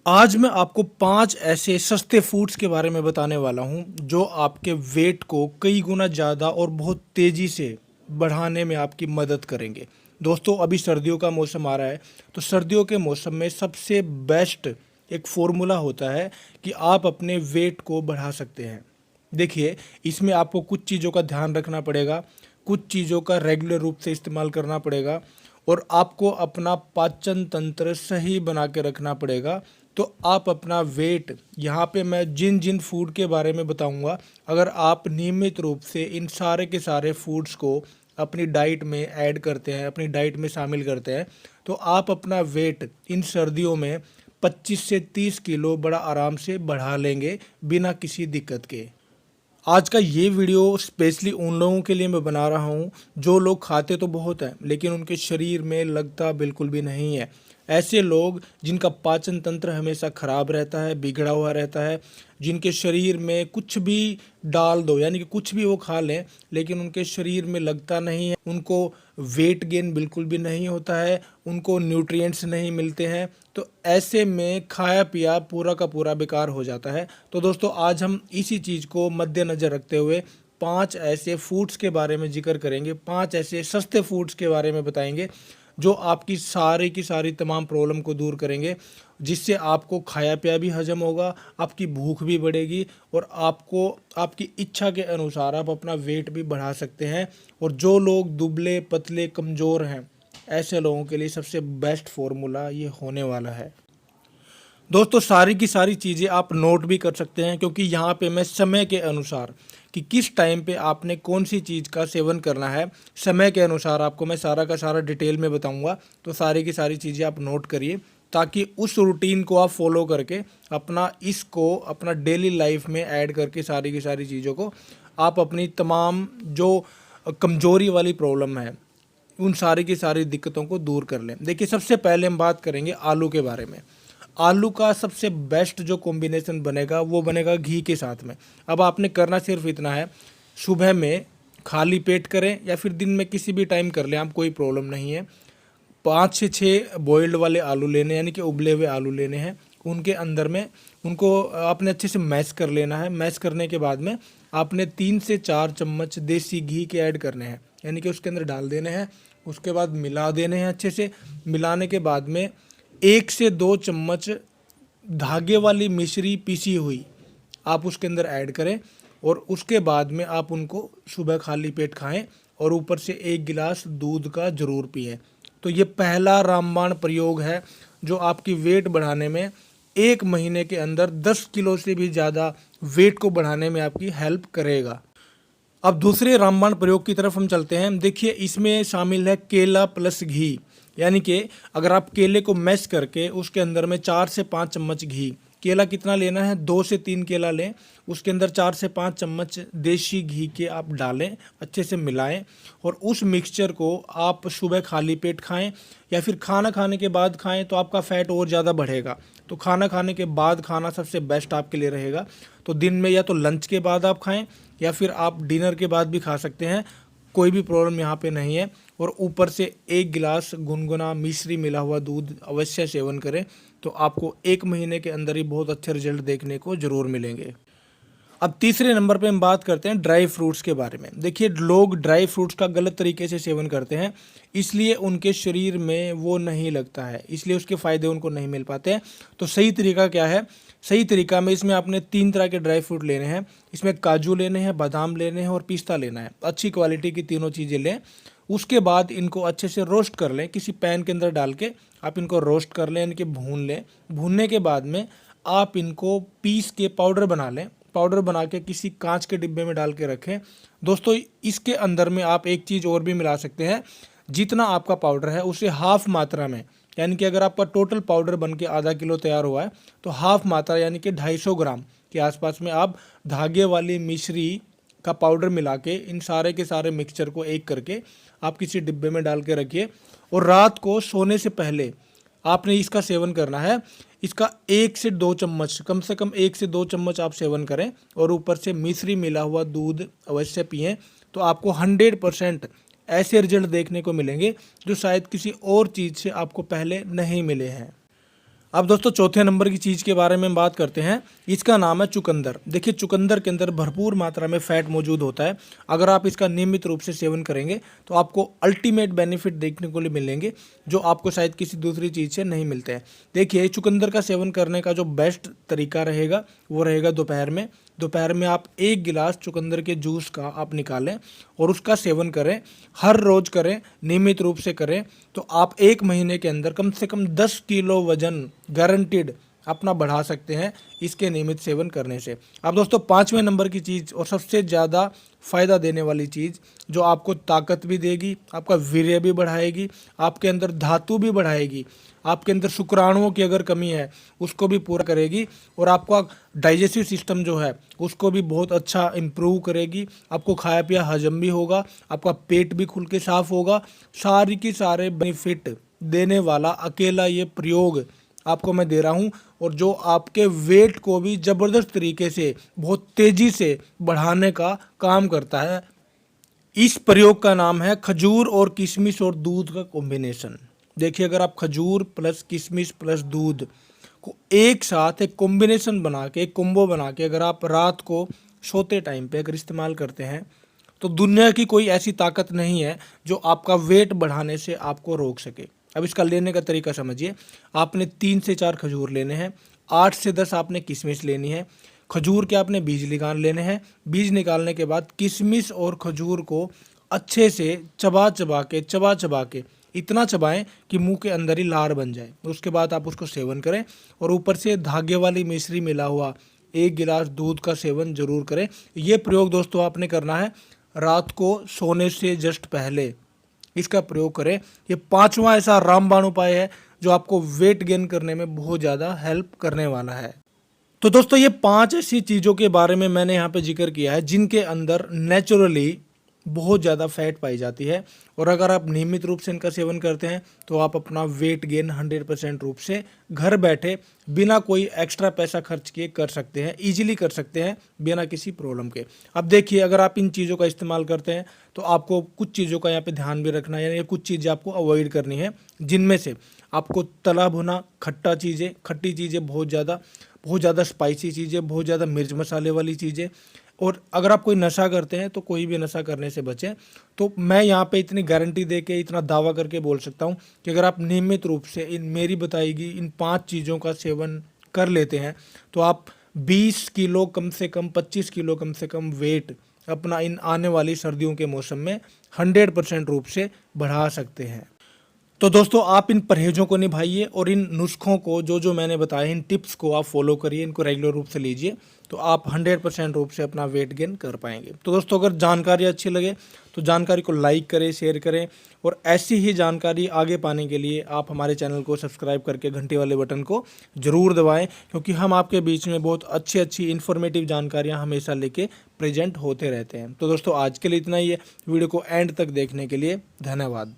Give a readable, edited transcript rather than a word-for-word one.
आज मैं आपको 5 ऐसे सस्ते फूड्स के बारे में बताने वाला हूँ जो आपके वेट को कई गुना ज़्यादा और बहुत तेज़ी से बढ़ाने में आपकी मदद करेंगे। दोस्तों, अभी सर्दियों का मौसम आ रहा है, तो सर्दियों के मौसम में सबसे बेस्ट एक फ़ॉर्मूला होता है कि आप अपने वेट को बढ़ा सकते हैं। देखिए, इसमें आपको कुछ चीज़ों का ध्यान रखना पड़ेगा, कुछ चीज़ों का रेगुलर रूप से इस्तेमाल करना पड़ेगा और आपको अपना पाचन तंत्र सही बना के रखना पड़ेगा। तो आप अपना वेट, यहाँ पे मैं जिन जिन फूड के बारे में बताऊंगा, अगर आप नियमित रूप से इन सारे के सारे फूड्स को अपनी डाइट में ऐड करते हैं, अपनी डाइट में शामिल करते हैं, तो आप अपना वेट इन सर्दियों में 25 से 30 किलो बड़ा आराम से बढ़ा लेंगे बिना किसी दिक्कत के। आज का ये वीडियो स्पेशली उन लोगों के लिए मैं बना रहा हूँ जो लोग खाते तो बहुत हैं लेकिन उनके शरीर में लगता बिल्कुल भी नहीं है। ऐसे लोग जिनका पाचन तंत्र हमेशा खराब रहता है, बिगड़ा हुआ रहता है, जिनके शरीर में कुछ भी डाल दो यानी कि कुछ भी वो खा लें लेकिन उनके शरीर में लगता नहीं है, उनको वेट गेन बिल्कुल भी नहीं होता है, उनको न्यूट्रिएंट्स नहीं मिलते हैं, तो ऐसे में खाया पिया पूरा का पूरा बेकार हो जाता है। तो दोस्तों, आज हम इसी चीज़ को मद्देनज़र रखते हुए 5 ऐसे फूड्स के बारे में जिक्र करेंगे, 5 ऐसे सस्ते फूड्स के बारे में बताएंगे जो आपकी सारी की सारी तमाम प्रॉब्लम को दूर करेंगे, जिससे आपको खाया पिया भी हजम होगा, आपकी भूख भी बढ़ेगी और आपको आपकी इच्छा के अनुसार आप अपना वेट भी बढ़ा सकते हैं। और जो लोग दुबले पतले कमज़ोर हैं, ऐसे लोगों के लिए सबसे बेस्ट फार्मूला ये होने वाला है। दोस्तों, सारी की सारी चीज़ें आप नोट भी कर सकते हैं क्योंकि यहाँ पे मैं समय के अनुसार कि किस टाइम पे आपने कौन सी चीज़ का सेवन करना है, समय के अनुसार आपको मैं सारा का सारा डिटेल में बताऊंगा। तो सारी की सारी चीज़ें आप नोट करिए ताकि उस रूटीन को आप फॉलो करके इसको अपना डेली लाइफ में ऐड करके सारी की सारी चीज़ों को आप अपनी तमाम जो कमज़ोरी वाली प्रॉब्लम है उन सारी की सारी दिक्कतों को दूर कर लें। देखिए, सबसे पहले हम बात करेंगे आलू के बारे में। आलू का सबसे बेस्ट जो कॉम्बिनेशन बनेगा वो बनेगा घी के साथ में। अब आपने करना सिर्फ इतना है, सुबह में खाली पेट करें या फिर दिन में किसी भी टाइम कर लें, आप कोई प्रॉब्लम नहीं है। 5 से 6 बॉइल्ड वाले आलू लेने यानी कि उबले हुए आलू लेने हैं। उनके अंदर में उनको आपने अच्छे से मैश कर लेना है। मैश करने के बाद में आपने 3 से 4 चम्मच देसी घी के ऐड करने हैं यानी कि उसके अंदर डाल देने हैं। उसके बाद मिला देने हैं अच्छे से। मिलाने के बाद में 1 से 2 चम्मच धागे वाली मिश्री पीसी हुई आप उसके अंदर ऐड करें और उसके बाद में आप उनको सुबह खाली पेट खाएं और ऊपर से 1 गिलास दूध का ज़रूर पिएं। तो ये पहला रामबाण प्रयोग है जो आपकी वेट बढ़ाने में 1 महीने के अंदर 10 किलो से भी ज़्यादा वेट को बढ़ाने में आपकी हेल्प करेगा। अब दूसरे रामबाण प्रयोग की तरफ हम चलते हैं। देखिए, इसमें शामिल है केला प्लस घी, यानी कि अगर आप केले को मैश करके उसके अंदर में 4 से 5 चम्मच घी, केला कितना लेना है, 2 से 3 केला लें, उसके अंदर 4 से 5 चम्मच देसी घी के आप डालें, अच्छे से मिलाएं और उस मिक्सचर को आप सुबह खाली पेट खाएं या फिर खाना खाने के बाद खाएं तो आपका फैट और ज़्यादा बढ़ेगा। तो खाना खाने के बाद खाना सबसे बेस्ट आपके लिए रहेगा। तो दिन में या तो लंच के बाद आप खाएं या फिर आप डिनर के बाद भी खा सकते हैं, कोई भी प्रॉब्लम यहाँ पे नहीं है। और ऊपर से 1 गिलास गुनगुना मिश्री मिला हुआ दूध अवश्य सेवन करें, तो आपको 1 महीने के अंदर ही बहुत अच्छे रिजल्ट देखने को ज़रूर मिलेंगे। अब तीसरे नंबर पे हम बात करते हैं ड्राई फ्रूट्स के बारे में। देखिए, लोग ड्राई फ्रूट्स का गलत तरीके से सेवन करते हैं, इसलिए उनके शरीर में वो नहीं लगता है, इसलिए उसके फ़ायदे उनको नहीं मिल पाते हैं। तो सही तरीका क्या है? सही तरीका में इसमें आपने 3 तरह के ड्राई फ्रूट लेने हैं। इसमें काजू लेने हैं, बादाम लेने हैं और पिस्ता लेना है। अच्छी क्वालिटी की तीनों चीज़ें लें। उसके बाद इनको अच्छे से रोस्ट कर लें, किसी पैन के अंदर डाल के आप इनको रोस्ट कर लें, इनके भून लें। भूनने के बाद में आप इनको पीस के पाउडर बना लें। पाउडर बना के किसी कांच के डिब्बे में डाल के रखें। दोस्तों, इसके अंदर में आप एक चीज़ और भी मिला सकते हैं। जितना आपका पाउडर है उसे हाफ मात्रा में, यानी कि अगर आपका टोटल पाउडर बन के आधा किलो तैयार हुआ है तो हाफ मात्रा यानी कि 250 ग्राम के आसपास में आप धागे वाली मिश्री का पाउडर मिला के इन सारे के सारे मिक्सचर को एक करके आप किसी डिब्बे में डाल के रखिए और रात को सोने से पहले आपने इसका सेवन करना है। इसका 1 से 2 चम्मच, कम से कम 1 से 2 चम्मच आप सेवन करें और ऊपर से मिश्री मिला हुआ दूध अवश्य पिएं, तो आपको 100% ऐसे रिजल्ट देखने को मिलेंगे जो शायद किसी और चीज़ से आपको पहले नहीं मिले हैं। अब दोस्तों चौथे नंबर की चीज़ के बारे में बात करते हैं। इसका नाम है चुकंदर। देखिए चुकंदर के अंदर भरपूर मात्रा में फैट मौजूद होता है। अगर आप इसका नियमित रूप से सेवन करेंगे तो आपको अल्टीमेट बेनिफिट देखने को मिलेंगे जो आपको शायद किसी दूसरी चीज़ से नहीं मिलते हैं। देखिए चुकंदर का सेवन करने का जो बेस्ट तरीका रहेगा वो रहेगा दोपहर में। दोपहर में आप 1 गिलास चुकंदर के जूस का आप निकालें और उसका सेवन करें। हर रोज़ करें, नियमित रूप से करें तो आप 1 महीने के अंदर कम से कम 10 किलो वजन गारंटीड अपना बढ़ा सकते हैं इसके नियमित सेवन करने से। अब दोस्तों 5वें नंबर की चीज़ और सबसे ज़्यादा फ़ायदा देने वाली चीज़ जो आपको ताकत भी देगी, आपका वीर्य भी बढ़ाएगी, आपके अंदर धातु भी बढ़ाएगी, आपके अंदर शुक्राणुओं की अगर कमी है उसको भी पूरा करेगी और आपका डाइजेस्टिव सिस्टम जो है उसको भी बहुत अच्छा इम्प्रूव करेगी। आपको खाया पिया हजम भी होगा, आपका पेट भी खुल के साफ होगा। सारी की सारे बेनिफिट देने वाला अकेला ये प्रयोग आपको मैं दे रहा हूँ और जो आपके वेट को भी ज़बरदस्त तरीके से बहुत तेज़ी से बढ़ाने का काम करता है। इस प्रयोग का नाम है खजूर और किशमिश और दूध का कॉम्बिनेशन। देखिए अगर आप खजूर प्लस किशमिश प्लस दूध को एक साथ एक कॉम्बिनेशन बना के, एक कॉम्बो बना के अगर आप रात को सोते टाइम पे अगर इस्तेमाल करते हैं तो दुनिया की कोई ऐसी ताकत नहीं है जो आपका वेट बढ़ाने से आपको रोक सके। अब इसका लेने का तरीका समझिए। आपने 3 से 4 खजूर लेने हैं, 8 से 10 आपने किशमिश लेनी है। खजूर के आपने बीज निकाल लेने हैं। बीज निकालने के बाद किशमिश और खजूर को अच्छे से चबा चबा के इतना चबाएं कि मुंह के अंदर ही लार बन जाए। उसके बाद आप उसको सेवन करें और ऊपर से धागे वाली मिश्री मिला हुआ 1 गिलास दूध का सेवन जरूर करें। ये प्रयोग दोस्तों आपने करना है रात को सोने से जस्ट पहले इसका प्रयोग करें। ये 5वां ऐसा रामबाण उपाय है जो आपको वेट गेन करने में बहुत ज़्यादा हेल्प करने वाला है। तो दोस्तों ये 5 ऐसी चीज़ों के बारे में मैंने यहाँ पे जिक्र किया है जिनके अंदर नेचुरली बहुत ज़्यादा फैट पाई जाती है और अगर आप नियमित रूप से इनका सेवन करते हैं तो आप अपना वेट गेन 100% रूप से घर बैठे बिना कोई एक्स्ट्रा पैसा खर्च किए कर सकते हैं, इजीली कर सकते हैं बिना किसी प्रॉब्लम के। अब देखिए अगर आप इन चीज़ों का इस्तेमाल करते हैं तो आपको कुछ चीज़ों का यहाँ पे ध्यान भी रखना है, यानी कुछ चीज़ें आपको अवॉइड करनी है जिनमें से आपको तला भुना खट्टी चीज़ें, बहुत ज़्यादा स्पाइसी चीज़ें, बहुत ज़्यादा मिर्च मसाले वाली चीज़ें, और अगर आप कोई नशा करते हैं तो कोई भी नशा करने से बचें। तो मैं यहाँ पे इतनी गारंटी दे के इतना दावा करके बोल सकता हूँ कि अगर आप नियमित रूप से इन मेरी बताई गई इन 5 चीज़ों का सेवन कर लेते हैं तो आप 20 किलो कम से कम, 25 किलो कम से कम वेट अपना इन आने वाली सर्दियों के मौसम में 100% रूप से बढ़ा सकते हैं। तो दोस्तों आप इन परहेजों को निभाइए और इन नुस्खों को जो मैंने बताया, इन टिप्स को आप फॉलो करिए, इनको रेगुलर रूप से लीजिए तो आप 100% रूप से अपना वेट गेन कर पाएंगे। तो दोस्तों अगर जानकारी अच्छी लगे तो जानकारी को लाइक करें, शेयर करें और ऐसी ही जानकारी आगे पाने के लिए आप हमारे चैनल को सब्सक्राइब करके घंटी वाले बटन को ज़रूर दबाएं, क्योंकि हम आपके बीच में बहुत अच्छी इन्फॉर्मेटिव जानकारियाँ हमेशा लेके प्रेजेंट होते रहते हैं। तो दोस्तों आज के लिए इतना ही है। वीडियो को एंड तक देखने के लिए धन्यवाद।